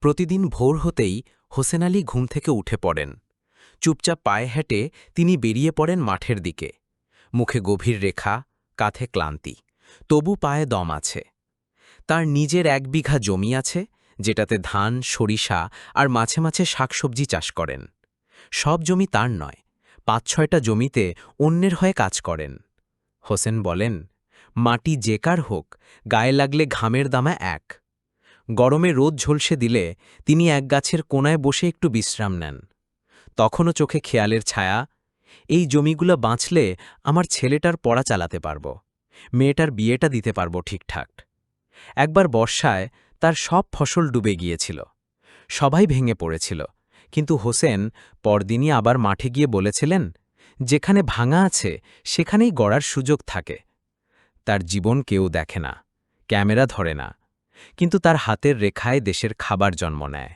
প্রতিদিন ভোর হতেই হোসেন আলী ঘুম থেকে উঠে পড়েন। চুপচাপ পায়ে হেঁটে তিনি বেরিয়ে পড়েন মাঠের দিকে। মুখে গভীর রেখা, কাঁধে ক্লান্তি, তবু পায়ে দম আছে। তার নিজের ১ বিঘা জমি আছে, যেটাতে ধান, সরিষা আর মাঝে মাঝে শাকসবজি চাষ করেন। সব জমি তার নয়, ৫-৬টা জমিতে অন্যের হয়ে কাজ করেন। হোসেন বলেন, মাটি যেকার হোক, গায়ে লাগলে ঘামের দামা এক। গরমে রোদ ঝলসে দিলে তিনি এক গাছের কোণায় বসে একটু বিশ্রাম নেন। তখনও চোখে খেয়ালের ছায়া, এই জমিগুলো বাঁচলে আমার ছেলেটার পড়া চালাতে পারব, মেয়েটার বিয়েটা দিতে পারব ঠিকঠাক। একবার বর্ষায় তার সব ফসল ডুবে গিয়েছিল, সবাই ভেঙে পড়েছিল, কিন্তু হোসেন পরদিনই আবার মাঠে গিয়ে বলেছিলেন, যেখানে ভাঙা আছে সেখানেই গড়ার সুযোগ থাকে। তার জীবন কেউ দেখে না, ক্যামেরা ধরে না, কিন্তু তার হাতের রেখায় দেশের খাবার জন্ম নেয়।